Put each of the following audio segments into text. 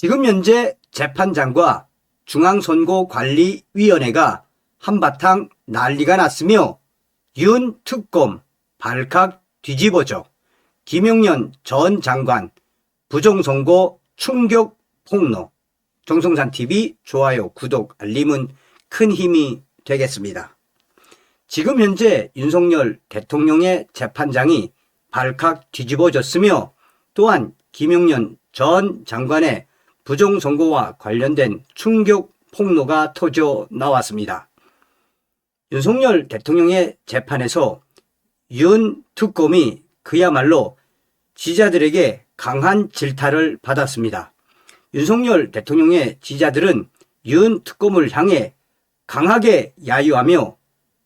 지금 현재 재판장과 중앙선거관리위원회가 한바탕 난리가 났으며 윤 특검 발칵 뒤집어져 김용년 전 장관 부정선거 충격 폭로. 정성산TV 좋아요, 구독, 알림은 큰 힘이 되겠습니다. 지금 현재 윤석열 대통령의 재판장이 발칵 뒤집어졌으며 또한 김용년 전 장관의 부정선거와 관련된 충격 폭로가 터져 나왔습니다. 윤석열 대통령의 재판에서 윤 특검이 그야말로 지지자들에게 강한 질타를 받았습니다. 윤석열 대통령의 지지자들은 윤 특검을 향해 강하게 야유하며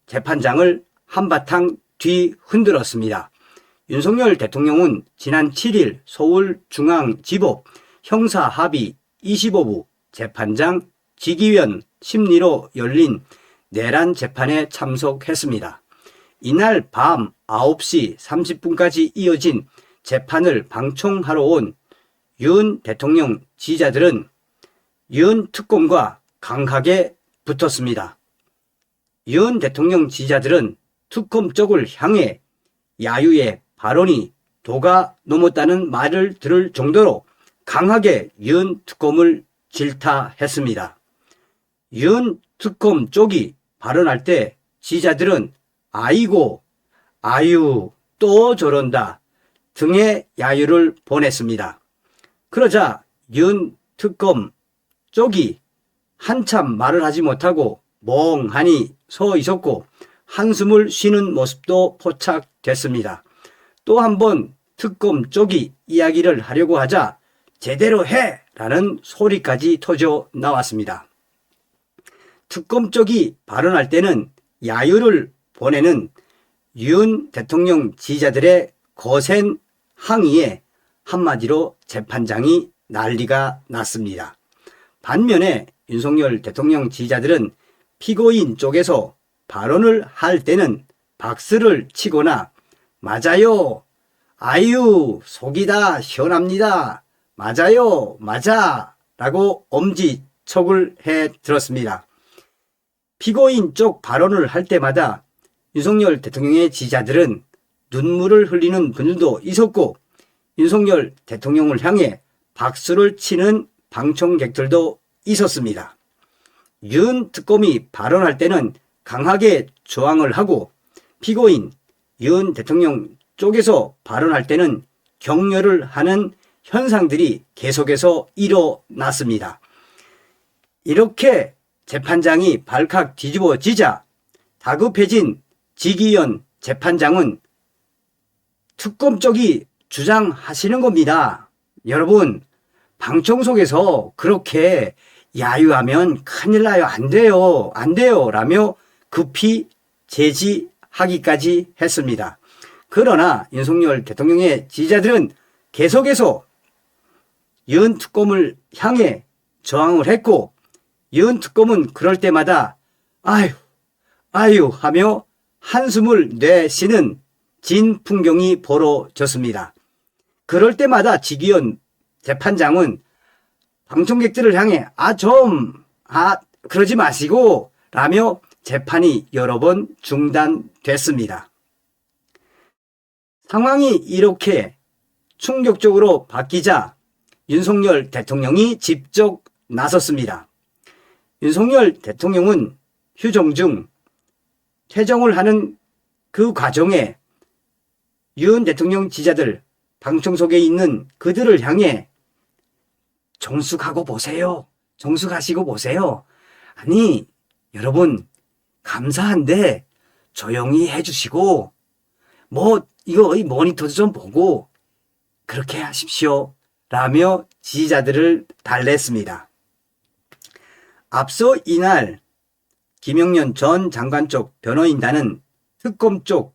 재판장을 한바탕 뒤흔들었습니다. 윤석열 대통령은 지난 7일 서울중앙지법 형사합의 25부 재판장 직위원 심리로 열린 내란 재판에 참석했습니다. 이날 밤 9시 30분까지 이어진 재판을 방청하러 온 윤 대통령 지지자들은 윤 특검과 강하게 붙었습니다. 윤 대통령 지지자들은 특검 쪽을 향해 야유의 발언이 도가 넘었다는 말을 들을 정도로 강하게 윤 특검을 질타했습니다. 윤 특검 쪽이 발언할 때 지지자들은 아이고, 아유, 또 저런다 등의 야유를 보냈습니다. 그러자 윤 특검 쪽이 한참 말을 하지 못하고 멍하니 서 있었고 한숨을 쉬는 모습도 포착됐습니다. 또 한 번 특검 쪽이 이야기를 하려고 하자 제대로 해! 라는 소리까지 터져 나왔습니다. 특검 쪽이 발언할 때는 야유를 보내는 윤 대통령 지지자들의 거센 항의에 한마디로 재판장이 난리가 났습니다. 반면에 윤석열 대통령 지지자들은 피고인 쪽에서 발언을 할 때는 박수를 치거나 맞아요, 아유, 속이 다 시원합니다, 맞아요, 맞아 라고 엄지척을 해 들었습니다. 피고인 쪽 발언을 할 때마다 윤석열 대통령의 지지자들은 눈물을 흘리는 분들도 있었고 윤석열 대통령을 향해 박수를 치는 방청객들도 있었습니다. 윤 특검이 발언할 때는 강하게 저항을 하고 피고인 윤 대통령 쪽에서 발언할 때는 격려를 하는 현상들이 계속해서 일어났습니다. 이렇게 재판장이 발칵 뒤집어지자 다급해진 직위원 재판장은 특검 쪽이 주장하시는 겁니다. 여러분, 방청석에서 그렇게 야유하면 큰일 나요. 안 돼요. 안 돼요. 라며 급히 제지하기까지 했습니다. 그러나 윤석열 대통령의 지지자들은 계속해서 윤 특검을 향해 저항을 했고 윤 특검은 그럴 때마다 아유, 아유 하며 한숨을 내쉬는 진 풍경이 벌어졌습니다. 그럴 때마다 직위원 재판장은 방청객들을 향해 그러지 마시고 라며 재판이 여러 번 중단됐습니다. 상황이 이렇게 충격적으로 바뀌자 윤석열 대통령이 직접 나섰습니다. 윤석열 대통령은 휴정 중 퇴정을 하는 그 과정에 윤 대통령 지지자들 방청석에 있는 그들을 향해 정숙하고 보세요. 정숙하시고 보세요. 아니 여러분 감사한데 조용히 해주시고 이거 이 모니터도 좀 보고 그렇게 하십시오. 라며 지지자들을 달랬습니다. 앞서 이날 김용년 전 장관 쪽 변호인단은 특검 쪽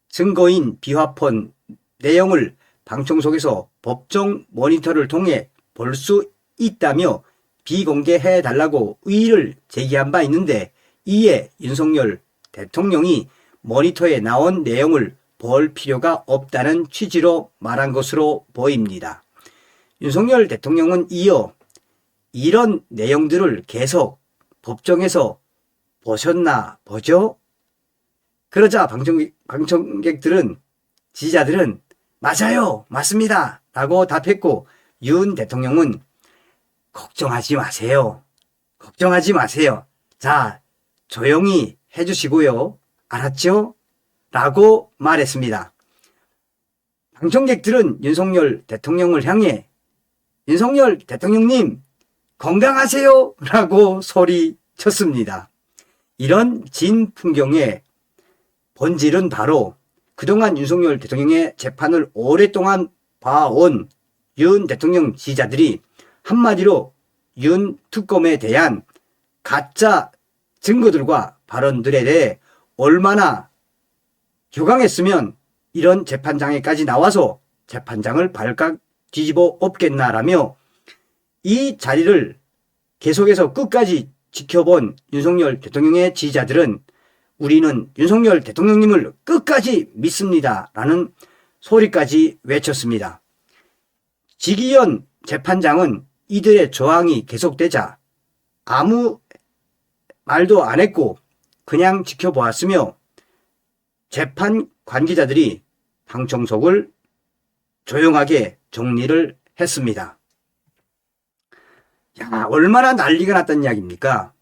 증거인 비화폰 내용을 방청석에서 법정 모니터를 통해 볼 수 있다며 비공개해 달라고 의의를 제기한 바 있는데 이에 윤석열 대통령이 모니터에 나온 내용을 볼 필요가 없다는 취지로 말한 것으로 보입니다. 윤석열 대통령은 이어 이런 내용들을 계속 법정에서 보셨나 보죠? 그러자 방청객들은, 지지자들은 맞아요, 맞습니다 라고 답했고, 윤 대통령은 걱정하지 마세요. 걱정하지 마세요. 자, 조용히 해주시고요. 알았죠? 라고 말했습니다. 방청객들은 윤석열 대통령을 향해 윤석열 대통령님 건강하세요 라고 소리쳤습니다. 이런 진 풍경의 본질은 바로 그동안 윤석열 대통령의 재판을 오랫동안 봐온 윤 대통령 지지자들이 한마디로 윤 특검에 대한 가짜 증거들과 발언들에 대해 얼마나 교강했으면 이런 재판장에까지 나와서 재판장을 발칵 뒤집어 엎겠나라며 이 자리를 계속해서 끝까지 지켜본 윤석열 대통령의 지지자들은 우리는 윤석열 대통령님을 끝까지 믿습니다 라는 소리까지 외쳤습니다. 지기현 재판장은 이들의 저항이 계속되자 아무 말도 안 했고 그냥 지켜보았으며 재판 관계자들이 방청석을 조용하게 정리를 했습니다. 야, 얼마나 난리가 났단 이야기입니까?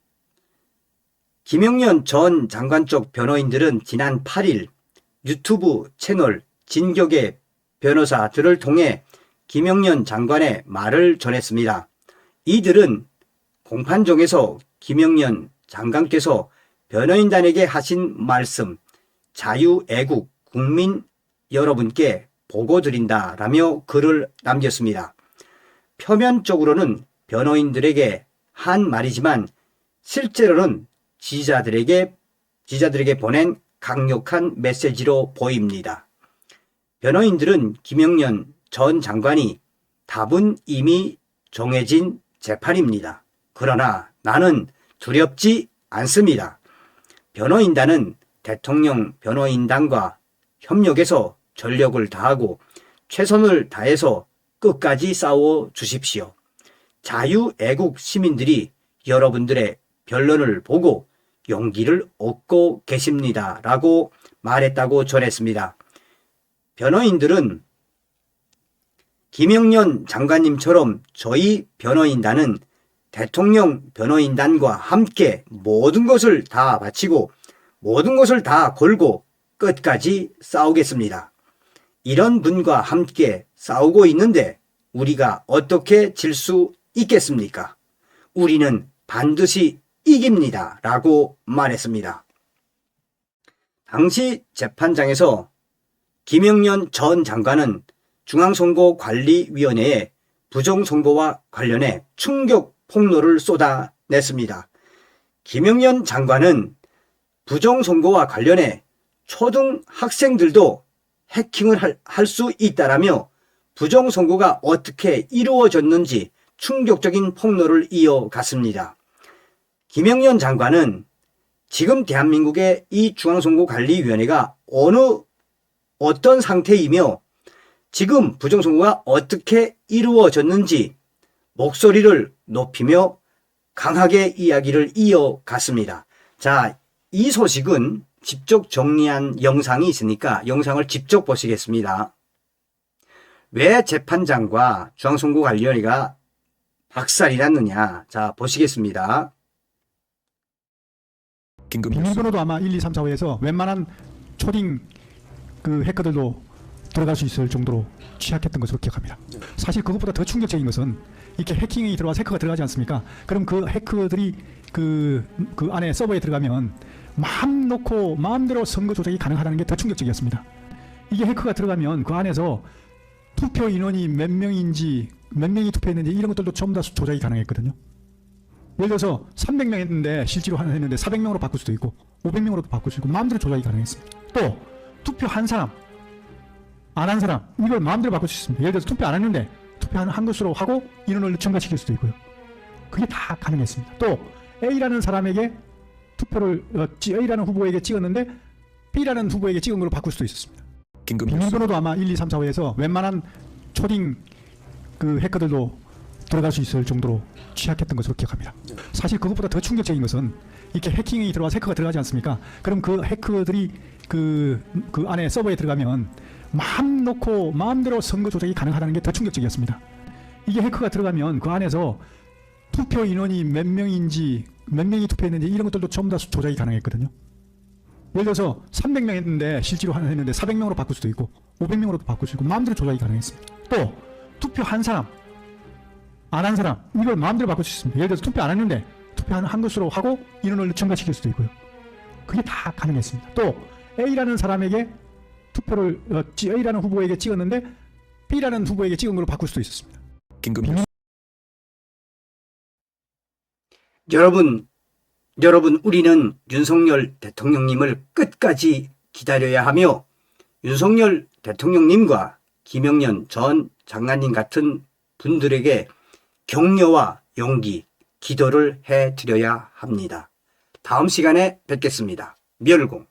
김영년 전 장관 쪽 변호인들은 지난 8일 유튜브 채널 진격의 변호사들을 통해 김영년 장관의 말을 전했습니다. 이들은 공판정에서 김영년 장관께서 변호인단에게 하신 말씀 자유애국 국민 여러분께 보고드린다라며 글을 남겼습니다. 표면적으로는 변호인들에게 한 말이지만 실제로는 지지자들에게 보낸 강력한 메시지로 보입니다. 변호인들은 김영년 전 장관이 답은 이미 정해진 재판입니다. 그러나 나는 두렵지 않습니다. 변호인단은 대통령 변호인단과 협력해서 전력을 다하고 최선을 다해서 끝까지 싸워 주십시오. 자유애국 시민들이 여러분들의 변론을 보고 용기를 얻고 계십니다. 라고 말했다고 전했습니다. 변호인들은 김영년 장관님처럼 저희 변호인단은 대통령 변호인단과 함께 모든 것을 다 바치고 모든 것을 다 걸고 끝까지 싸우겠습니다. 이런 분과 함께 싸우고 있는데 우리가 어떻게 질 수 있겠습니까? 우리는 반드시 이깁니다. 라고 말했습니다. 당시 재판장에서 김영년 전 장관은 중앙선거관리위원회의 부정선거와 관련해 충격 폭로를 쏟아냈습니다. 김영년 장관은 부정선거와 관련해 초등학생들도 해킹을 할 수 있다라며 부정선거가 어떻게 이루어졌는지 충격적인 폭로를 이어갔습니다. 김영년 장관은 지금 대한민국의 이 중앙선거관리위원회가 어떤 상태이며 지금 부정선거가 어떻게 이루어졌는지 목소리를 높이며 강하게 이야기를 이어갔습니다. 자, 이 소식은 직접 정리한 영상이 있으니까 영상을 직접 보시겠습니다. 왜 재판장과 중앙선거관리위원회가 박살이 났느냐. 자, 보시겠습니다. 비밀번호도 아마 1, 2, 3, 4, 5에서 웬만한 초딩 그 해커들도 들어갈 수 있을 정도로 취약했던 것으로 기억합니다. 사실 그것보다 더 충격적인 것은 이렇게 해킹이 들어와서 해커가 들어가지 않습니까? 그럼 그 해커들이 그 안에 서버에 들어가면 마음 놓고 마음대로 선거 조작이 가능하다는 게 더 충격적이었습니다. 이게 해커가 들어가면 그 안에서 투표 인원이 몇 명인지 몇 명이 투표했는지 이런 것들도 전부 다 조작이 가능했거든요. 예를 들어서 300명 했는데 실제로 했는데 400명으로 바꿀 수도 있고 500명으로도 바꿀 수 있고 마음대로 조작이 가능했습니다. 또 투표 한 사람 안 한 사람 이걸 마음대로 바꿀 수 있습니다. 예를 들어서 투표 안 했는데 투표 한 것으로 하고 인원을 증가시킬 수도 있고요. 그게 다 가능했습니다. 또 A라는 사람에게 투표를 A라는 후보에게 찍었는데 B라는 후보에게 찍은 걸로 바꿀 수도 있었습니다. 비밀번호도 아마 1, 2, 3, 4, 5에서 웬만한 초딩 그 해커들도 들어갈 수 있을 정도로 취약했던 것으로 기억합니다. 사실 그것보다 더 충격적인 것은 이렇게 해킹이 들어와서 해커가 들어가지 않습니까? 그럼 그 해커들이 그 안에 서버에 들어가면 마음 놓고 마음대로 선거 조작이 가능하다는 게 더 충격적이었습니다. 이게 해커가 들어가면 그 안에서 투표 인원이 몇 명인지 몇 명이 투표했는지 이런 것들도 전부 다 조작이 가능했거든요. 예를 들어서 300명 했는데 실제로 하나 했는데 400명으로 바꿀 수도 있고 500명으로도 바꿀 수 있고 마음대로 조작이 가능했습니다. 또 투표 한 사람 안 한 사람 이걸 마음대로 바꿀 수 있습니다. 예를 들어서 투표 안 했는데 투표한 것으로 하고 인원을 첨가시킬 수도 있고요. 그게 다 가능했습니다. 또 A라는 사람에게 투표를 A라는 후보에게 찍었는데 B라는 후보에게 찍은 걸로 바꿀 수도 있었습니다. 여러분, 우리는 윤석열 대통령님을 끝까지 기다려야 하며 윤석열 대통령님과 김영년 전 장관님 같은 분들에게 격려와 용기, 기도를 해드려야 합니다. 다음 시간에 뵙겠습니다. 멸공.